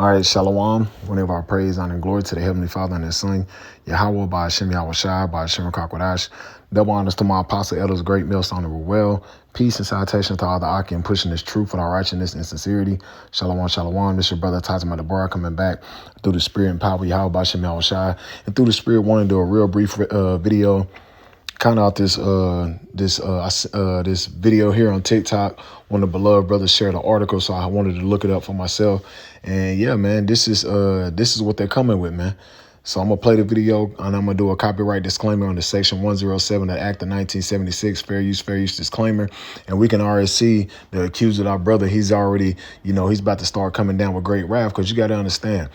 All right, Shalom. We give our praise, honor, and glory to the Heavenly Father and His Son, Yahweh, by Hashem, Yahweh Shai, by Hashem, Kakwadash. Double honors to my apostle, elders, great millstone, and well. Peace and salutation to all the Akim pushing this truth with our righteousness and sincerity. Shalom, shalom. This is your brother, Tazim Bar, coming back through the spirit and power, Yahweh, by Hashem, Yahweh Shai. And through the spirit, wanting to do a real brief video kind of out this video here on TikTok. One of the beloved brothers shared an article, so I wanted to look it up for myself. And yeah, man, this is what they're coming with, man. So I'm gonna play the video and I'm gonna do a copyright disclaimer on the section 107 of the Act of 1976, fair use disclaimer. And we can already see the accuser, our brother, he's already, he's about to start coming down with great wrath, because you got to understand,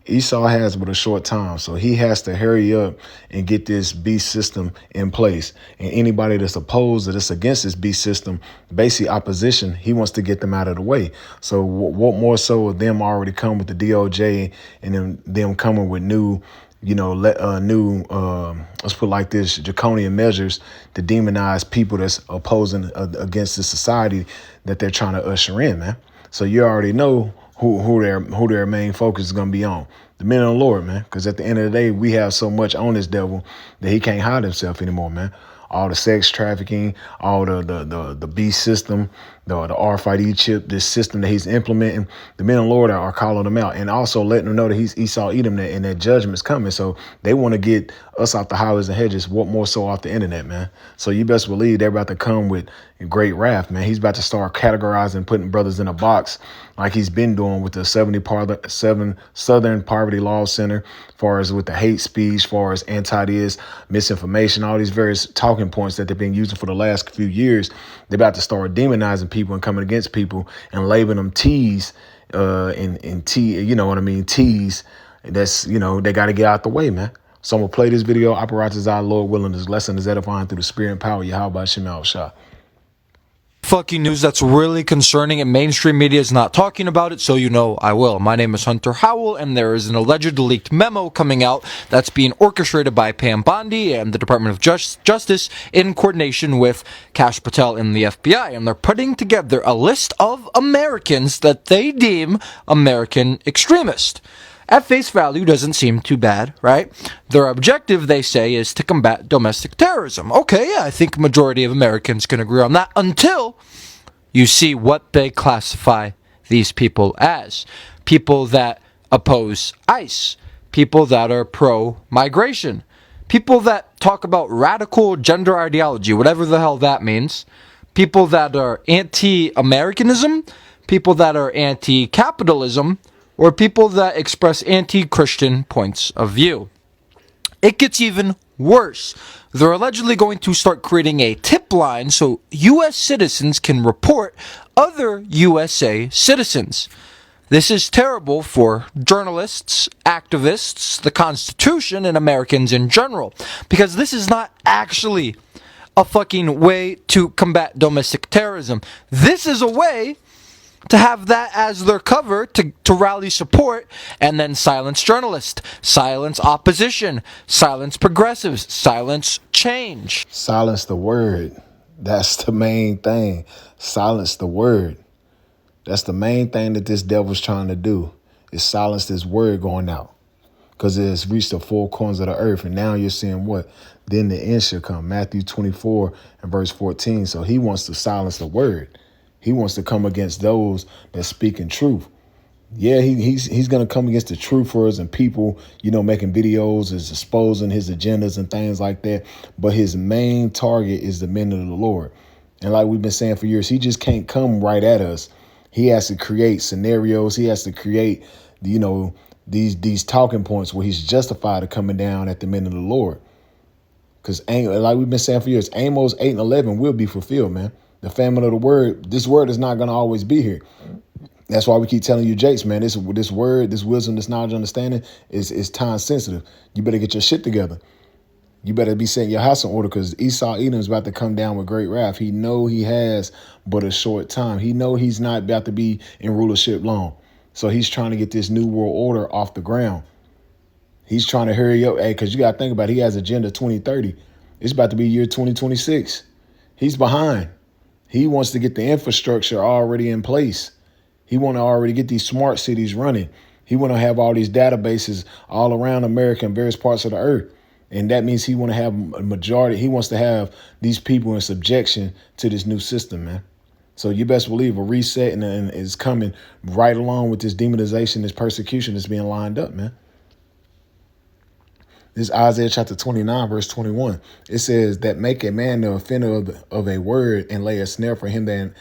Esau has but a short time, so he has to hurry up and get this beast system in place. And anybody that's opposed or that's against this beast system, basically opposition, he wants to get them out of the way. So what more so of them already come with the DOJ and then them coming with new, let's put it like this, draconian measures to demonize people that's opposing against the society that they're trying to usher in, man. So you already know who their main focus is going to be on. The men of the Lord, man. Because at the end of the day, we have so much on this devil that he can't hide himself anymore, man. All the sex trafficking, all the beast system, the RFID chip, this system that he's implementing, the men of the Lord are calling them out, and also letting them know that he's Esau Edom and that judgment's coming. So they want to get us out the highways and hedges. What more so off the internet, man? So you best believe they're about to come with great wrath, man. He's about to start categorizing, putting brothers in a box like he's been doing with the 7 Southern Poverty Law Center, as far as with the hate speech, as far as anti-this, misinformation, all these various talking points that they've been using for the last few years. They're about to start demonizing people and coming against people and labeling them T's and T, you know what I mean, T's. That's, they got to get out the way, man. So I'm going to play this video. Apparatus our Lord willing, this lesson is edifying through the spirit and power. Yahweh Shem Al Shah. Fucking news that's really concerning, and mainstream media is not talking about it, so you know I will. My name is Hunter Howell, and there is an alleged leaked memo coming out that's being orchestrated by Pam Bondi and the Department of Justice in coordination with Kash Patel in the FBI, and they're putting together a list of Americans that they deem American extremist. At face value, doesn't seem too bad, right? Their objective, they say, is to combat domestic terrorism. Okay, yeah, I think a majority of Americans can agree on that until you see what they classify these people as. People that oppose ICE. People that are pro-migration. People that talk about radical gender ideology, whatever the hell that means. People that are anti-Americanism. People that are anti-capitalism. Or people that express anti-Christian points of view. It gets even worse. They're allegedly going to start creating a tip line so U.S. citizens can report other USA citizens. This is terrible for journalists, activists, the Constitution, and Americans in general, because this is not actually a fucking way to combat domestic terrorism. This is a way to have that as their cover to rally support and then silence journalists, silence opposition, silence progressives, silence change. Silence the word. That's the main thing. Silence the word. That's the main thing that this devil's trying to do, is silence this word going out. Because it's reached the four corners of the earth. And now you're seeing what? Then the end shall come. Matthew 24 and verse 14. So he wants to silence the word. He wants to come against those that speak in truth. Yeah, he's going to come against the truthers and people, making videos, is exposing his agendas and things like that. But his main target is the men of the Lord. And like we've been saying for years, he just can't come right at us. He has to create scenarios. He has to create, these talking points where he's justified of coming down at the men of the Lord. Because like we've been saying for years, Amos 8 and 11 will be fulfilled, man. The famine of the word, this word is not going to always be here. That's why we keep telling you, Jakes, man, this word, this wisdom, this knowledge, understanding is time sensitive. You better get your shit together. You better be setting your house in order, because Esau Edom is about to come down with great wrath. He know he has but a short time. He know he's not about to be in rulership long. So he's trying to get this new world order off the ground. He's trying to hurry up, because you got to think about it. He has Agenda 2030. It's about to be year 2026. He's behind. He wants to get the infrastructure already in place. He want to already get these smart cities running. He want to have all these databases all around America and various parts of the earth. And that means he want to have a majority. He wants to have these people in subjection to this new system, man. So you best believe a reset and is coming right along with this demonization, this persecution that's being lined up, man. This is Isaiah chapter 29, verse 21. It says that make a man the offender of a word and lay a snare for him that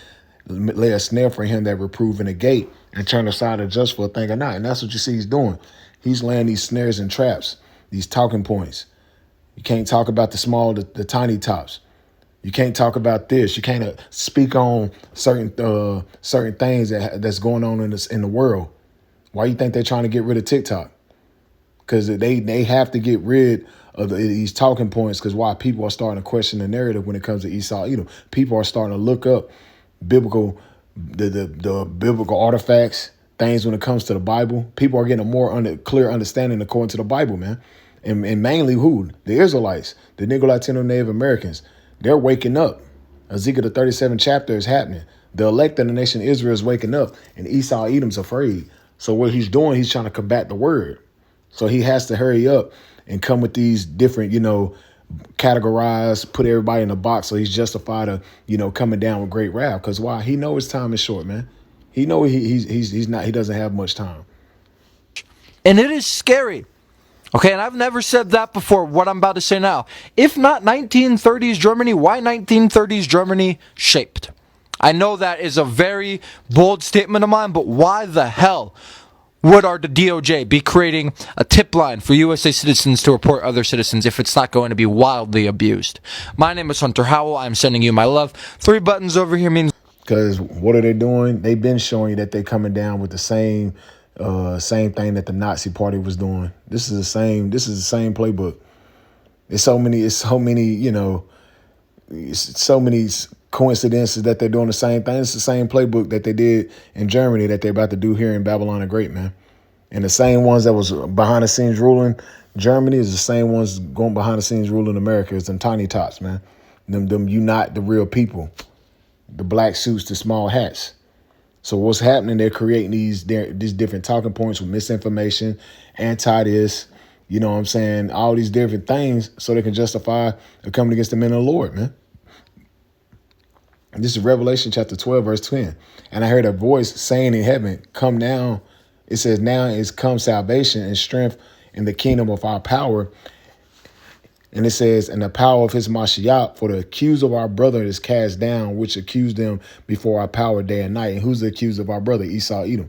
reprove in the gate and turn aside the just for a thing or not. And that's what you see he's doing. He's laying these snares and traps, these talking points. You can't talk about the small, the tiny tops. You can't talk about this. You can't speak on certain things that's going on in the world. Why you think they're trying to get rid of TikTok? Because they have to get rid of these talking points. Because why? People are starting to question the narrative when it comes to Esau Edom. People are starting to look up biblical the biblical artifacts, things when it comes to the Bible. People are getting a more clear understanding according to the Bible, man. And mainly who? The Israelites, the Negro Latino Native Americans. They're waking up. Ezekiel the 37th chapter is happening. The elect of the nation of Israel is waking up, and Esau Edom's afraid. So what he's doing, he's trying to combat the word. So he has to hurry up and come with these different, categorize, put everybody in a box. So he's justified of, coming down with great wrath. Because why? He knows his time is short, man. He knows he doesn't have much time. And it is scary. Okay, and I've never said that before, what I'm about to say now. If not 1930s Germany, why 1930s Germany shaped? I know that is a very bold statement of mine, but why the hell would the DOJ be creating a tip line for USA citizens to report other citizens if it's not going to be wildly abused? My name is Hunter Howell. I'm sending you my love. 3 buttons over here means... Because what are they doing? They've been showing you that they're coming down with the same thing that the Nazi Party was doing. This is the same playbook. It's so many, so many coincidences that they're doing the same thing. It's the same playbook that they did in Germany that they're about to do here in Babylon the Great, man. And the same ones that was behind the scenes ruling Germany is the same ones going behind the scenes ruling America. It's them tiny tots, man. Them you not the real people. The black suits, the small hats. So what's happening? They're creating these different talking points with misinformation, anti-this, you know what I'm saying? All these different things so they can justify coming against the men of the Lord, man. This is Revelation chapter 12, verse 10. And I heard a voice saying in heaven, come now. It says, now is come salvation and strength in the kingdom of our power. And it says, and the power of his Mashiach, for the accuser of our brother is cast down, which accused them before our power day and night. And who's the accuser of our brother? Esau Edom.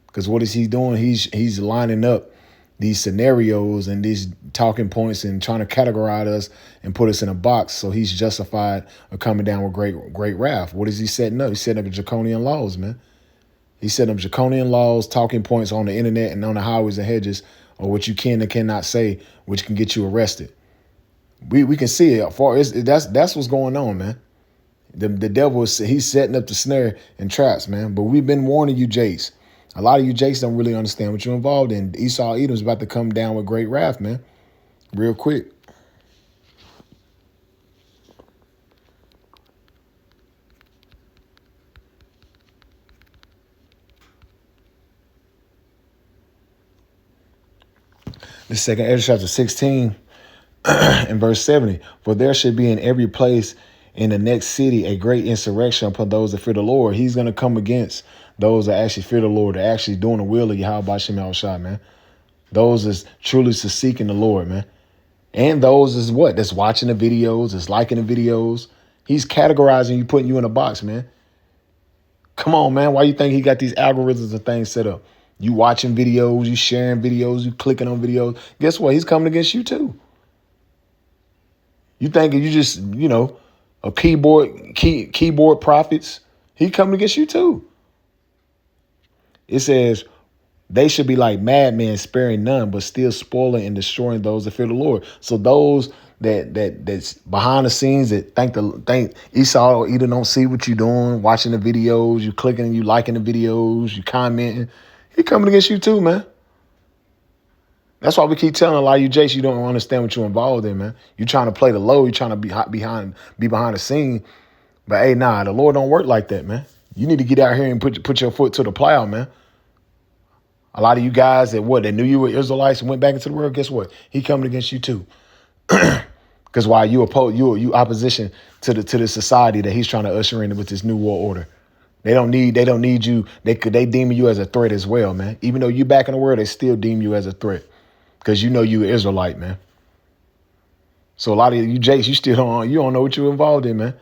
Because what is he doing? He's lining up these scenarios and these talking points and trying to categorize us and put us in a box. So he's justified of coming down with great wrath. What is he setting up? He's setting up draconian laws, man. He's setting up draconian laws, talking points on the internet and on the highways and hedges, or what you can and cannot say, which can get you arrested. We can see it. That's what's going on, man. The devil he's setting up the snare and traps, man. But we've been warning you, Jace. A lot of you Jace don't really understand what you're involved in. Esau Edom's about to come down with great wrath, man. Real quick. The second Ezra chapter 16 and verse 70. For there should be in every place in the next city a great insurrection upon those that fear the Lord. He's going to come against those that actually fear the Lord, that actually doing the will of Yahweh Shem Yahushua, man. Those is truly seeking the Lord, man. And those is what? That's watching the videos, that's liking the videos. He's categorizing you, putting you in a box, man. Come on, man. Why you think he got these algorithms and things set up? You watching videos, you sharing videos, you clicking on videos. Guess what? He's coming against you too. You think you just, a keyboard prophets? He coming against you too. It says they should be like madmen, sparing none, but still spoiling and destroying those that fear the Lord. So those that's behind the scenes that think Esau either don't see what you're doing, watching the videos, you clicking, you liking the videos, you commenting. He coming against you too, man. That's why we keep telling a lot of you, Jace, you don't understand what you're involved in, man. You're trying to play the low. You're trying to be behind the scene. But hey, nah, the Lord don't work like that, man. You need to get out here and put your foot to the plow, man. A lot of you guys that knew you were Israelites and went back into the world, guess what? He coming against you too. Because while you opposition to the society that he's trying to usher in with this new world order. They don't need you. They deem you as a threat as well, man. Even though you back in the world, they still deem you as a threat. Because you know you an Israelite, man. So a lot of you Jakes, you don't know what you're involved in, man.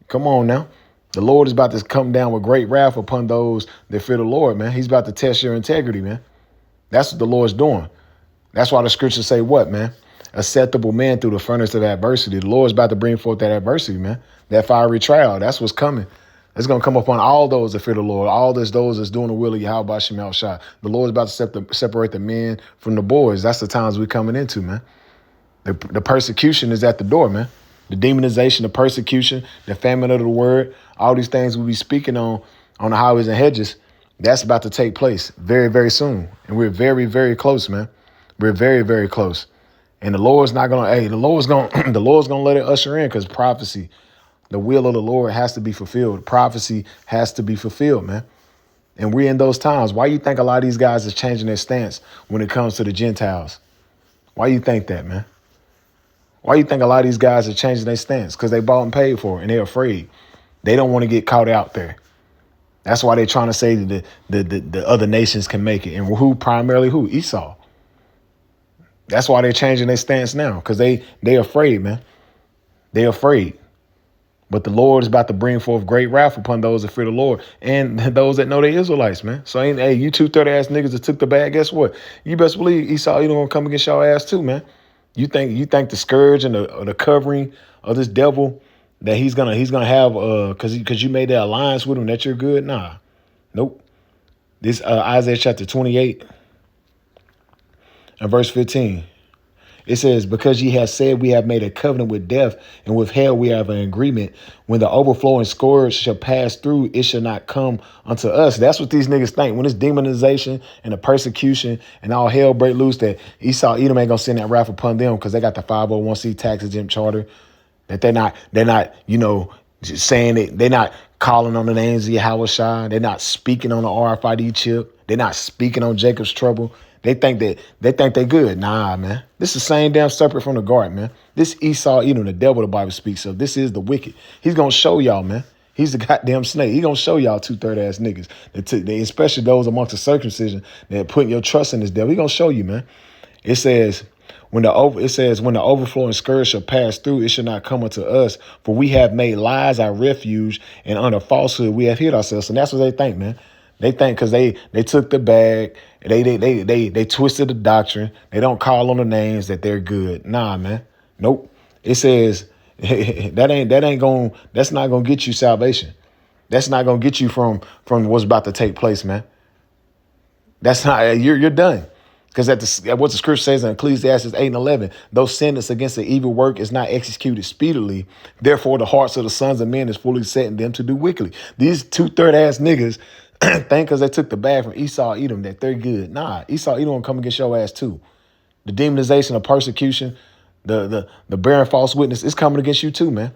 Come on now. The Lord is about to come down with great wrath upon those that fear the Lord, man. He's about to test your integrity, man. That's what the Lord's doing. That's why the scriptures say what, man? Acceptable man through the furnace of adversity. The Lord's about to bring forth that adversity, man. That fiery trial. That's what's coming. It's going to come upon all those that fear the Lord, those that's doing the will of Yahweh Shemel Shah. The Lord's about to separate the men from the boys. That's the times we're coming into, man. The persecution is at the door, man. The demonization, the persecution, the famine of the word, all these things we be speaking on the highways and hedges, that's about to take place very, very soon. And we're very, very close, man. We're very, very close. And the Lord's not going to, the Lord's going to let it usher in because prophecy, the will of the Lord has to be fulfilled. Prophecy has to be fulfilled, man. And we're in those times. Why you think a lot of these guys are changing their stance when it comes to the Gentiles? Why you think that, man? Why you think a lot of these guys are changing their stance? Because they bought and paid for it and they're afraid. They don't want to get caught out there. That's why they're trying to say that the other nations can make it. And primarily who? Esau. That's why they're changing their stance now, because they're afraid, man. They're afraid. But the Lord is about to bring forth great wrath upon those that fear the Lord and those that know they Israelites, man. So you two 30-ass niggas that took the bag, guess what? You best believe Esau, you don't want to come against your ass too, man. You think the scourge and the covering of this devil that he's gonna have because you made that alliance with him that you're good? Nah, nope. This Isaiah chapter 28 and verse 15. It says, because ye have said we have made a covenant with death, and with hell we have an agreement. When the overflowing scourge shall pass through, it shall not come unto us. That's what these niggas think. When it's demonization and the persecution and all hell break loose, that Esau, Edom ain't gonna send that wrath upon them because they got the 501c tax exempt charter. That they're not, just saying it. They're not calling on the names of Yahweh Shai. They're not speaking on the RFID chip. They're not speaking on Jacob's trouble. They think they good. Nah, man. This is the same damn serpent from the garden, man. This Esau, the devil the Bible speaks of. This is the wicked. He's going to show y'all, man. He's the goddamn snake. He's going to show y'all 2/3-ass niggas. Especially those amongst the circumcision that putting your trust in this devil. He's going to show you, man. It says, when the overflowing scourge shall pass through, it shall not come unto us. For we have made lies our refuge, and under falsehood we have hid ourselves. And that's what they think, man. They think because they took the bag, they twisted the doctrine. They don't call on the names that they're good. Nah, man. Nope. It says that's not gonna get you salvation. That's not gonna get you from what's about to take place, man. That's not you're done. Because what the scripture says in Ecclesiastes 8 and 11, those sentence against the evil work is not executed speedily. Therefore, the hearts of the sons of men is fully set in them to do wickedly. These 2/3-ass niggas think because they took the bag from Esau, Edom, that they're good. Nah, Esau, Edom will come against your ass too. The demonization of persecution, the bearing false witness is coming against you too, man.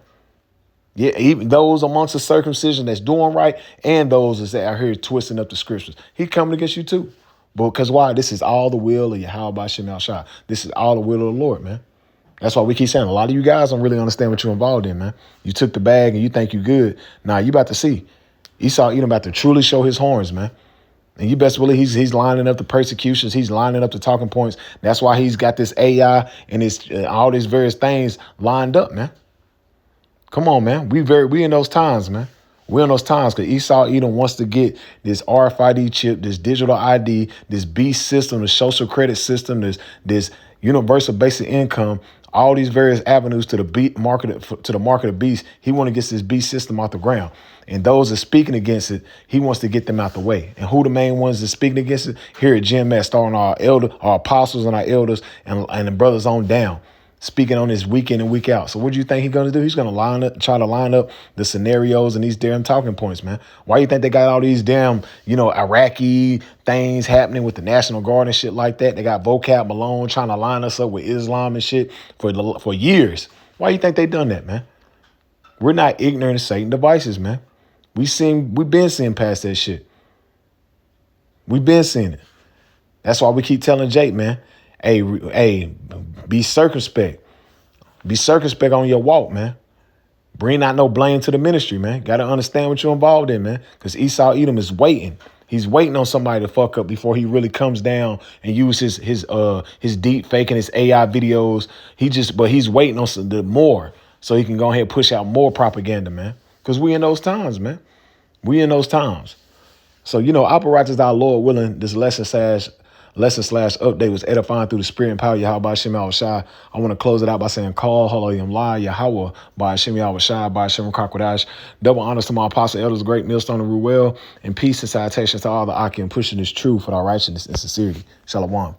Yeah, even those amongst the circumcision that's doing right and those that's out here twisting up the scriptures. He coming against you too. But because why? This is all the will of Yahweh Shemel Shah. This is all the will of the Lord, man. That's why we keep saying a lot of you guys don't really understand what you're involved in, man. You took the bag and you think you good. Nah, you about to see. Esau Edom about to truly show his horns, man. And you best believe he's lining up the persecutions. He's lining up the talking points. That's why he's got this AI and his all these various things lined up, man. Come on, man. We in those times, man. We're in those times because Esau Edom wants to get this RFID chip, this digital ID, this beast system, the social credit system, this universal basic income, all these various avenues to the market of beast. He want to get this beast system off the ground. And those that are speaking against it, he wants to get them out the way. And who the main ones that speaking against it? Here at GMS, starting our apostles and our elders and the brothers on down, speaking on this week in and week out. So what do you think he's going to do? He's going to try to line up the scenarios and these damn talking points, man. Why you think they got all these damn, Iraqi things happening with the National Guard and shit like that? They got Vocab Malone trying to line us up with Islam and shit for years. Why you think they done that, man? We're not ignorant of Satan devices, man. We've been seeing past that shit. We've been seeing it. That's why we keep telling Jake, man, hey, be circumspect. Be circumspect on your walk, man. Bring not no blame to the ministry, man. Got to understand what you're involved in, man. Because Esau Edom is waiting. He's waiting on somebody to fuck up before he really comes down and uses his deep fake and his AI videos. But he's waiting on the more so he can go ahead and push out more propaganda, man. Because we in those times, man. We in those times. So, operators our Lord willing, this lesson slash update was edifying through the spirit and power of Yahweh by Hashem Yahweh Shai. I want to close it out by saying, call, Hallelujah, La, Yahweh by Hashem Yahweh Shai, by Hashem Kakwadash. Double honors to my apostle, elders, great millstone and Ruel, and peace and salutations to all the Aki and pushing this truth with our righteousness and sincerity. Shalom.